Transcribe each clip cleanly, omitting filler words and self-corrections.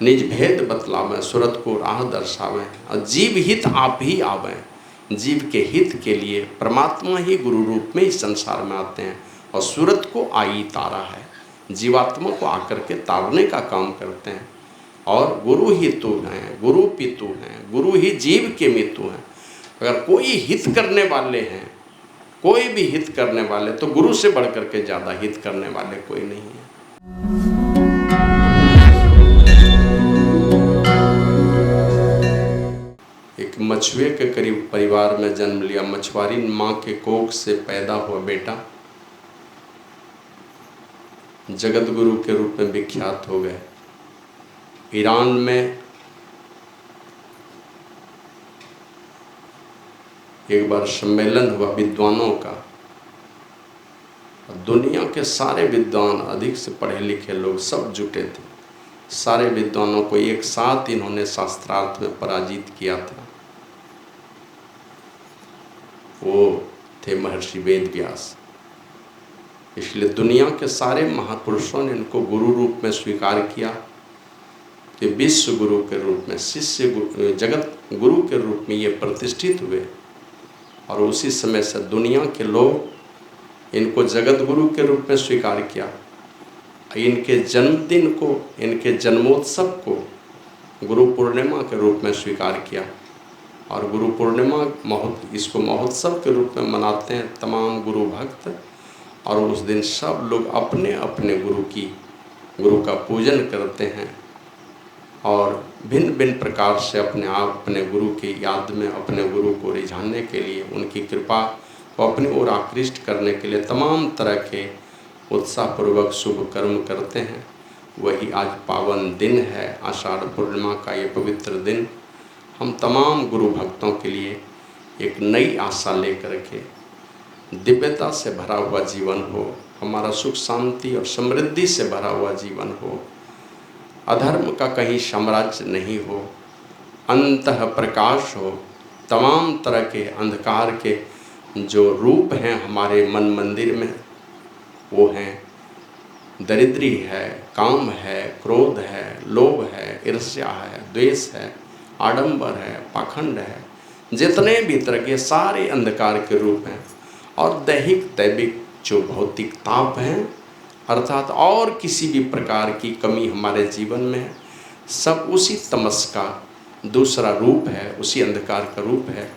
निज भेद बतलावें, सुरत को राह दर्शावें, और जीव हित आप ही आवें। जीव के हित के लिए परमात्मा ही गुरु रूप में इस संसार में आते हैं और सूरत को आई तारा है, जीवात्मा को आकर के तारने का काम करते हैं। और गुरु ही तू हैं, गुरु पितु हैं, गुरु ही जीव के मितु हैं। अगर कोई हित करने वाले हैं, कोई भी हित करने वाले, तो गुरु से बढ़ करके ज़्यादा हित करने वाले कोई नहीं है। एक मछुए के करीब परिवार में जन्म लिया, मछुआरी माँ के कोख से पैदा हुआ बेटा जगत गुरु के रूप में विख्यात हो गए। ईरान में एक बार सम्मेलन हुआ विद्वानों का, दुनिया के सारे विद्वान, अधिक से पढ़े लिखे लोग सब जुटे थे। सारे विद्वानों को एक साथ इन्होंने शास्त्रार्थ में पराजित किया था। वो थे महर्षि वेद व्यास। इसलिए दुनिया के सारे महापुरुषों ने इनको गुरु रूप में स्वीकार किया कि विश्व गुरु के रूप में, शिष्य जगत गुरु के रूप में ये प्रतिष्ठित हुए। और उसी समय से दुनिया के लोग इनको जगत गुरु के रूप में स्वीकार किया। इनके जन्मदिन को, इनके जन्मोत्सव को गुरु पूर्णिमा के रूप में स्वीकार किया। और गुरु पूर्णिमा इसको महोत्सव के रूप में मनाते हैं तमाम गुरु भक्त। और उस दिन सब लोग अपने अपने गुरु का पूजन करते हैं और भिन्न भिन्न प्रकार से अपने गुरु की याद में, अपने गुरु को रिझाने के लिए, उनकी कृपा को अपनी ओर आकृष्ट करने के लिए तमाम तरह के उत्साहपूर्वक शुभ कर्म करते हैं। वही आज पावन दिन है, आषाढ़ पूर्णिमा का ये पवित्र दिन हम तमाम गुरु भक्तों के लिए एक नई आशा लेकर के दिव्यता से भरा हुआ जीवन हो, हमारा सुख शांति और समृद्धि से भरा हुआ जीवन हो, अधर्म का कहीं साम्राज्य नहीं हो, अंतः प्रकाश हो। तमाम तरह के अंधकार के जो रूप हैं हमारे मन मंदिर में, वो हैं दरिद्री है, काम है, क्रोध है, लोभ है, ईर्ष्या है, द्वेष है, आडंबर है, पाखंड है, जितने भी तरह के सारे अंधकार के रूप हैं। और दैहिक दैविक जो भौतिक ताप हैं, अर्थात और किसी भी प्रकार की कमी हमारे जीवन में है, सब उसी तमस का दूसरा रूप है, उसी अंधकार का रूप है।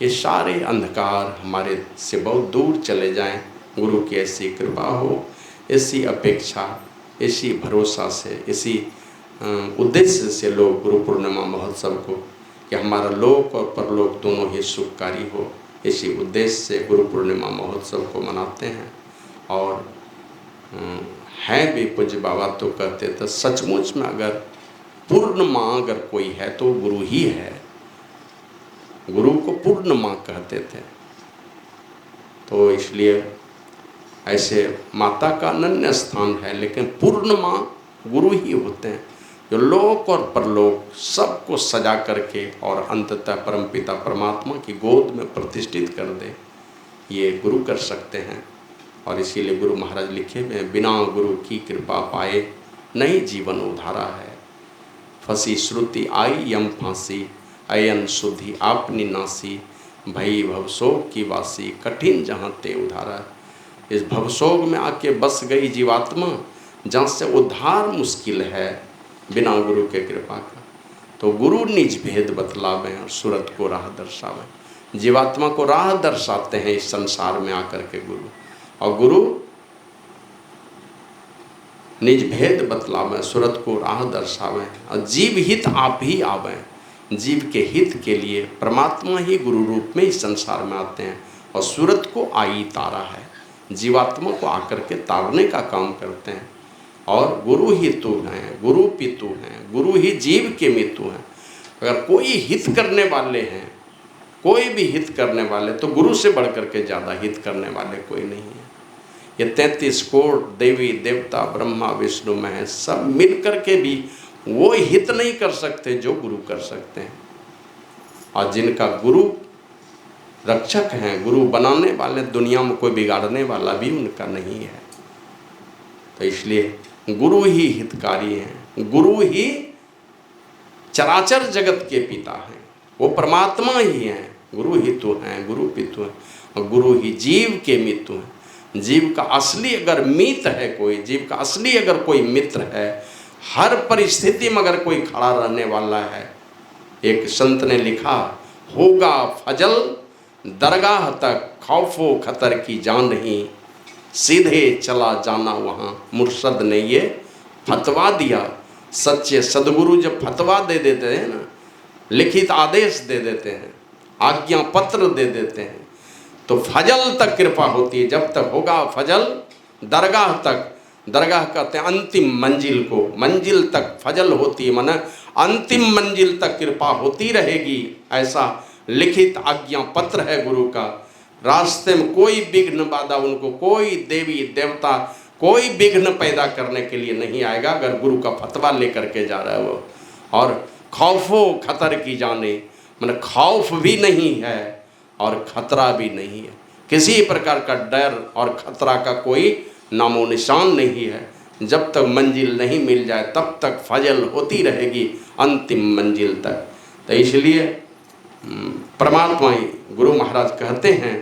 ये सारे अंधकार हमारे से बहुत दूर चले जाएं, गुरु की ऐसी कृपा हो, इसी अपेक्षा, इसी भरोसा से, इसी उद्देश्य से लोग गुरु पूर्णिमा महोत्सव को, कि हमारा लोक और परलोक दोनों ही सुखकारी हो, इसी उद्देश्य से गुरु पूर्णिमा महोत्सव को मनाते हैं। और हैं भी पूज्य बाबा तो कहते थे, सचमुच में अगर पूर्ण माँ अगर कोई है तो गुरु ही है। गुरु को पूर्ण माँ कहते थे। तो इसलिए ऐसे माता का अनन्य स्थान है, लेकिन पूर्ण माँ गुरु ही होते हैं, जो लोक और परलोक सबको सजा करके और अंततः परमपिता परमात्मा की गोद में प्रतिष्ठित कर दे, ये गुरु कर सकते हैं। और इसीलिए गुरु महाराज लिखे हुए हैं, बिना गुरु की कृपा पाए नहीं जीवन उधारा है। फंसी श्रुति आई यम फांसी, अयन शुद्धि आपनी नासी, भई भवसोग की वासी, कठिन जहाँ ते उधारा। इस भवसोग में आके बस गई जीवात्मा, जहाँ से उद्धार मुश्किल है बिना गुरु के कृपा का। तो गुरु निज भेद बतलावें और सूरत को राह दर्शावें। जीवात्मा को राह दर्शाते हैं इस संसार में आकर के गुरु। और गुरु निज भेद बतलावें, सूरत को राह दर्शावें, और जीव हित आप ही आवें। जीव के हित के लिए परमात्मा ही गुरु रूप में इस संसार में आते हैं और सूरत को आई तारा है, जीवात्मा को आकर के तारने का काम करते हैं। और गुरु ही तू हैं, गुरु पितु हैं, गुरु ही जीव के मितु हैं। अगर कोई हित करने वाले हैं, कोई भी हित करने वाले, तो गुरु से बढ़ करके ज़्यादा हित करने वाले कोई नहीं है। ये 33 कोट देवी देवता ब्रह्मा विष्णु महेश सब मिल करके भी वो हित नहीं कर सकते जो गुरु कर सकते हैं। और जिनका गुरु रक्षक हैं, गुरु बनाने वाले, दुनिया में कोई बिगाड़ने वाला भी उनका नहीं है। तो इसलिए गुरु ही हितकारी हैं, गुरु ही चराचर जगत के पिता हैं, वो परमात्मा ही हैं। गुरु ही तो हैं, गुरु पितु हैं, और गुरु ही जीव के मितु हैं। जीव का असली अगर मित है कोई, जीव का असली अगर कोई मित्र है, हर परिस्थिति में अगर कोई खड़ा रहने वाला है। एक संत ने लिखा, होगा फजल दरगाह तक खौफो खतर की जान नहीं, सीधे चला जाना वहाँ। मुर्शद ने ये फतवा दिया। सच्चे सदगुरु जब फतवा दे देते हैं ना, लिखित आदेश दे देते हैं, आज्ञा पत्र दे देते हैं, तो फजल तक कृपा होती है। जब तक होगा फजल दरगाह तक, दरगाह कहते हैं अंतिम मंजिल को, मंजिल तक फजल होती है, माना अंतिम मंजिल तक कृपा होती रहेगी। ऐसा लिखित आज्ञा पत्र है गुरु का। रास्ते में कोई विघ्न बाधा, उनको कोई देवी देवता कोई विघ्न पैदा करने के लिए नहीं आएगा, अगर गुरु का फतवा लेकर के जा रहा है वो। और खौफो खतर की जाने, मतलब खौफ भी नहीं है और खतरा भी नहीं है, किसी प्रकार का डर और खतरा का कोई नामो निशान नहीं है। जब तक मंजिल नहीं मिल जाए तब तक फजल होती रहेगी अंतिम मंजिल तक। तो इसलिए परमात्मा ही गुरु महाराज कहते हैं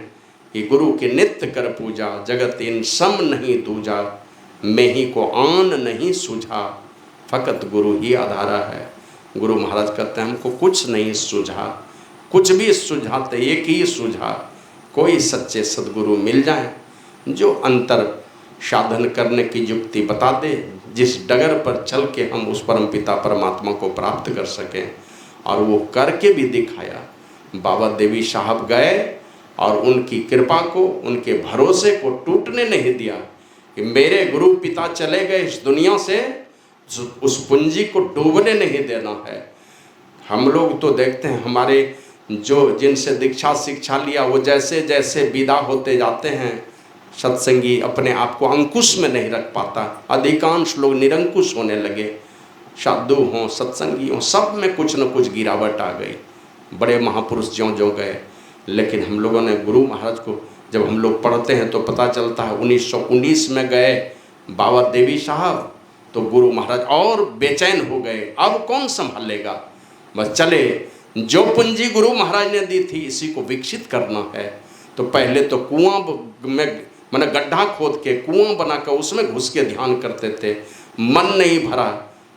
कि गुरु के नित्य कर पूजा, जगत इन सम नहीं दूजा, मैं ही को आन नहीं सूझा, फकत गुरु ही आधारा है। गुरु महाराज कहते हैं हमको कुछ नहीं सूझा, कुछ भी सूझाते एक ही सूझा, कोई सच्चे सदगुरु मिल जाए जो अंतर साधन करने की युक्ति बता दे, जिस डगर पर चल के हम उस परम पिता परमात्मा को प्राप्त कर सकें। और वो करके भी दिखाया। बाबा देवी साहब गए और उनकी कृपा को, उनके भरोसे को टूटने नहीं दिया कि मेरे गुरु पिता चले गए इस दुनिया से, उस पूंजी को डूबने नहीं देना है। हम लोग तो देखते हैं हमारे जो जिनसे दीक्षा शिक्षा लिया, वो जैसे जैसे विदा होते जाते हैं, सत्संगी अपने आप को अंकुश में नहीं रख पाता। अधिकांश लोग निरंकुश होने लगे। साधु हों, सत्संगी हों, सब में कुछ न कुछ गिरावट आ गई। बड़े महापुरुष ज्यों ज्यों गए। लेकिन हम लोगों ने गुरु महाराज को जब हम लोग पढ़ते हैं तो पता चलता है 1919 में गए बाबा देवी साहब, तो गुरु महाराज और बेचैन हो गए, अब कौन संभालेगा, बस चले। जो पूंजी गुरु महाराज ने दी थी इसी को विकसित करना है। तो पहले तो कुआं में मैंने गड्ढा खोद के कुआं बनाकर उसमें घुस के ध्यान करते थे, मन नहीं भरा।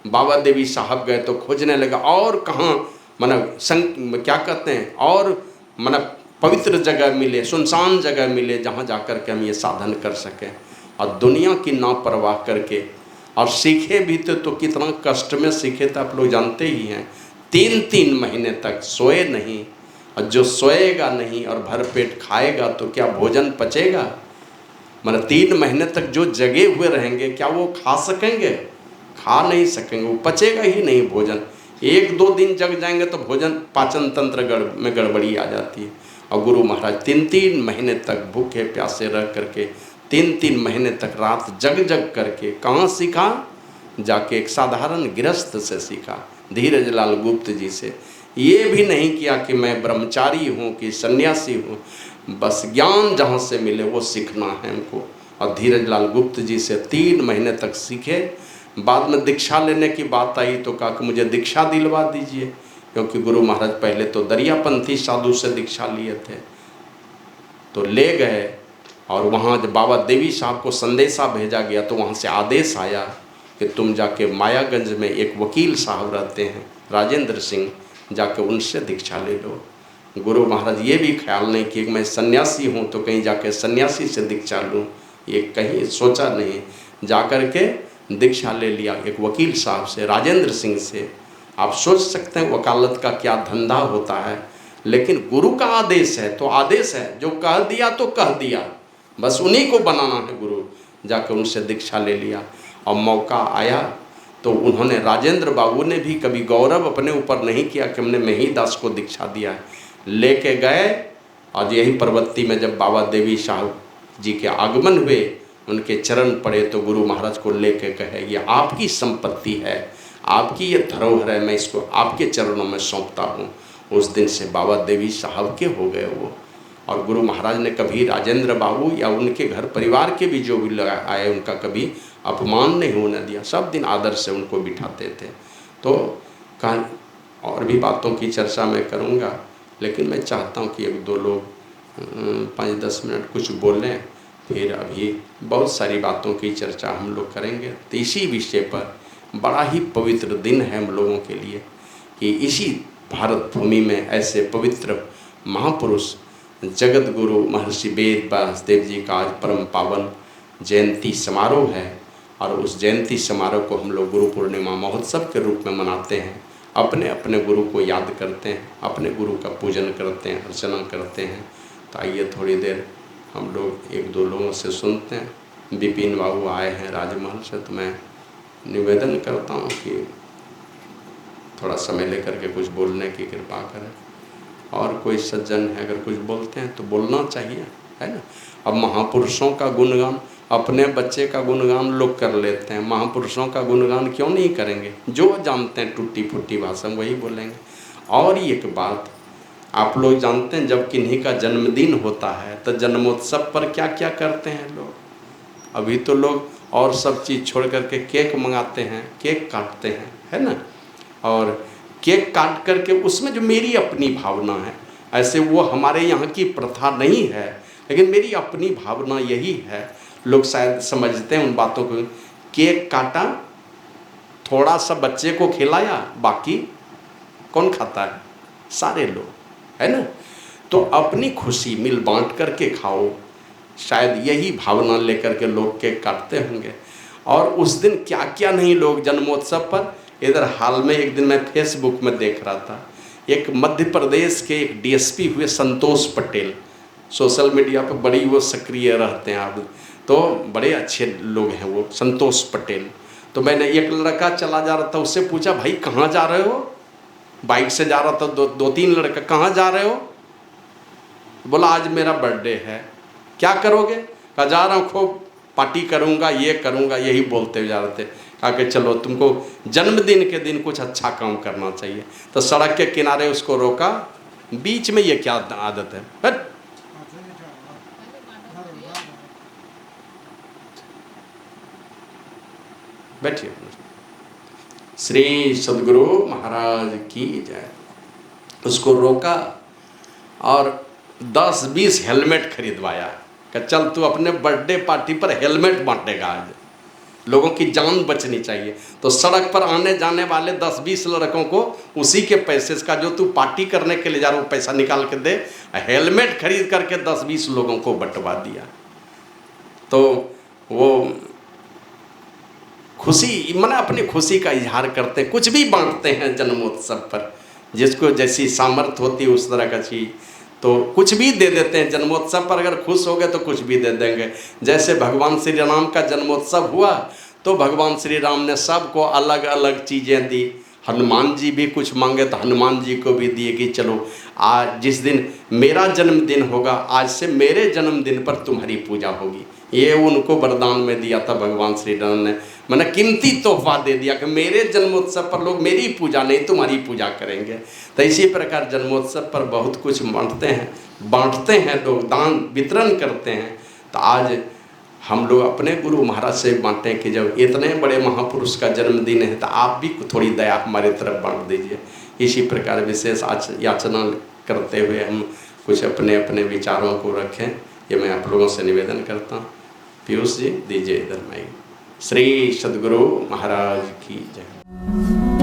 बाबा देवी साहब गए तो खोजने लगा और कहाँ क्या कहते हैं, और पवित्र जगह मिले, सुनसान जगह मिले जहाँ जाकर के हम ये साधन कर सकें। और दुनिया की ना परवाह करके और सीखे भी तो कितना कष्ट में सीखे थे, आप लोग जानते ही हैं। 3 महीने तक सोए नहीं, और जो सोएगा नहीं और भर पेट खाएगा तो क्या भोजन पचेगा। 3 महीने तक जो जगे हुए रहेंगे क्या वो खा सकेंगे, खा नहीं सकेंगे, वो पचेगा ही नहीं भोजन। 1-2 दिन जग जाएंगे तो भोजन पाचन तंत्र में गड़बड़ी आ जाती है। और गुरु महाराज 3 महीने तक भूखे प्यासे रह करके, 3 महीने तक रात जग जग करके, कहाँ सीखा, जाके एक साधारण गृहस्थ से सीखा, धीरज लाल गुप्त जी से। ये भी नहीं किया कि मैं ब्रह्मचारी हूँ कि सन्यासी हूँ, बस ज्ञान जहाँ से मिले वो सीखना है हमको। और धीरज लाल गुप्त जी से 3 महीने तक सीखे। बाद में दीक्षा लेने की बात आई तो कहा कि मुझे दीक्षा दिलवा दीजिए, क्योंकि गुरु महाराज पहले तो दरियापंथी साधु से दीक्षा लिए थे। तो ले गए और वहाँ जब बाबा देवी साहब को संदेशा भेजा गया तो वहाँ से आदेश आया कि तुम जाके मायागंज में एक वकील साहब रहते हैं राजेंद्र सिंह, जाके उनसे दीक्षा ले लो। गुरु महाराज ये भी ख्याल नहीं कि मैं सन्यासी हूँ तो कहीं जाके सन्यासी से दीक्षा लूँ, ये कहीं सोचा नहीं। जाकर के दीक्षा ले लिया एक वकील साहब से, राजेंद्र सिंह से। आप सोच सकते हैं वकालत का क्या धंधा होता है, लेकिन गुरु का आदेश है तो आदेश है, जो कह दिया तो कह दिया, बस उन्हीं को बनाना है गुरु। जाकर उनसे दीक्षा ले लिया और मौका आया तो उन्होंने, राजेंद्र बाबू ने भी कभी गौरव अपने ऊपर नहीं किया कि हमने महिदास को दीक्षा दिया है, लेके गए। और यही परबत्ती में जब बाबा देवी साहब जी के आगमन हुए, उनके चरण पड़े तो गुरु महाराज को लेके कहे ये आपकी संपत्ति है, आपकी ये धरोहर है, मैं इसको आपके चरणों में सौंपता हूँ। उस दिन से बाबा देवी साहब के हो गए वो। और गुरु महाराज ने कभी राजेंद्र बाबू या उनके घर परिवार के भी जो भी आए उनका कभी अपमान नहीं होने दिया, सब दिन आदर से उनको बिठाते थे। तो कहा और भी बातों की चर्चा मैं करूँगा, लेकिन मैं चाहता हूँ कि 1-2 लोग 5-10 मिनट कुछ बोलें, फिर अभी बहुत सारी बातों की चर्चा हम लोग करेंगे। तो इसी विषय पर बड़ा ही पवित्र दिन है हम लोगों के लिए कि इसी भारत भूमि में ऐसे पवित्र महापुरुष जगत गुरु महर्षि वेद व्यासदेव जी का आज परम पावन जयंती समारोह है। और उस जयंती समारोह को हम लोग गुरु पूर्णिमा महोत्सव के रूप में मनाते हैं, अपने अपने गुरु को याद करते हैं, अपने गुरु का पूजन करते हैं, अर्चना करते हैं। तो आइए थोड़ी देर हम लोग 1-2 लोगों से सुनते हैं। विपिन बाबू आए हैं राजमहल से, तो मैं निवेदन करता हूँ कि थोड़ा समय लेकर के कुछ बोलने की कृपा करें। और कोई सज्जन है अगर कुछ बोलते हैं तो बोलना चाहिए, है ना। अब महापुरुषों का गुणगान, अपने बच्चे का गुणगान लोग कर लेते हैं, महापुरुषों का गुणगान क्यों नहीं करेंगे। जो जानते हैं टूटी फूटी भाषा में वही बोलेंगे। और एक बात आप लोग जानते हैं, जब किन्हीं का जन्मदिन होता है तो जन्मोत्सव पर क्या क्या करते हैं लोग। अभी तो लोग और सब चीज़ छोड़ करके केक मंगाते हैं, केक काटते हैं, है ना। और केक काट करके उसमें जो मेरी अपनी भावना है, ऐसे वो हमारे यहाँ की प्रथा नहीं है, लेकिन मेरी अपनी भावना यही है। लोग शायद समझते हैं उन बातों को। केक काटा, थोड़ा सा बच्चे को खिलाया, बाकी कौन खाता है, सारे लोग, है ना। तो अपनी खुशी मिल बांट करके खाओ, शायद यही भावना लेकर के लोग केक काटते होंगे। और उस दिन क्या क्या नहीं लोग जन्मोत्सव पर। इधर हाल में एक दिन मैं फेसबुक में देख रहा था, एक मध्य प्रदेश के एक डीएसपी हुए संतोष पटेल, सोशल मीडिया पर बड़ी वो सक्रिय रहते हैं आप, तो बड़े अच्छे लोग हैं वो संतोष पटेल। तो मैंने एक लड़का चला जा रहा था, उससे पूछा भाई कहाँ जा रहे हो, बाइक से जा रहा था, 2-3 लड़का, कहाँ जा रहे हो। बोला आज मेरा बर्थडे है। क्या करोगे, कहा जा रहा हूँ खूब पार्टी करूँगा, ये करूँगा, यही बोलते हुए जा रहे थे। कहा कि चलो तुमको जन्मदिन के दिन कुछ अच्छा काम करना चाहिए। तो सड़क के किनारे उसको रोका, बीच में ये क्या आदत है, बैठिए। श्री सद्गुरु महाराज की जय। उसको रोका और 10-20 हेलमेट खरीदवाया कि चल तू अपने बर्थडे पार्टी पर हेलमेट बांटेगा, आज लोगों की जान बचनी चाहिए। तो सड़क पर आने जाने वाले 10-20 लड़कों को उसी के पैसे का, जो तू पार्टी करने के लिए जा रहा हूँ, पैसा निकाल के दे, हेलमेट खरीद करके 10-20 लोगों को बंटवा दिया। तो वो खुशी माने अपनी खुशी का इजहार करते हैं, कुछ भी बांटते हैं जन्मोत्सव पर, जिसको जैसी सामर्थ्य होती है उस तरह का चीज़, तो कुछ भी दे देते हैं जन्मोत्सव पर। अगर खुश हो गए तो कुछ भी दे देंगे। जैसे भगवान श्री राम का जन्मोत्सव हुआ तो भगवान श्री राम ने सबको अलग अलग चीज़ें दी। हनुमान जी भी कुछ मांगे तो हनुमान जी को भी दिए कि चलो आज जिस दिन मेरा जन्मदिन होगा, आज से मेरे जन्मदिन पर तुम्हारी पूजा होगी। ये उनको वरदान में दिया था भगवान श्री राम ने, मैंने कीमती तोहफा दे दिया कि मेरे जन्मोत्सव पर लोग मेरी पूजा नहीं तुम्हारी पूजा करेंगे। तो इसी प्रकार जन्मोत्सव पर बहुत कुछ बांटते हैं लोग, दान वितरण करते हैं। तो आज हम लोग अपने गुरु महाराज से बांटें कि जब इतने बड़े महापुरुष का जन्मदिन है तो आप भी थोड़ी दया हमारी तरफ बांट दीजिए। इसी प्रकार विशेष याचना करते हुए हम कुछ अपने अपने विचारों को रखें, ये मैं आप लोगों से निवेदन करता हूँ। पीयूष जी दीजिए इधर माइक। श्री सद्गुरु महाराज की जय।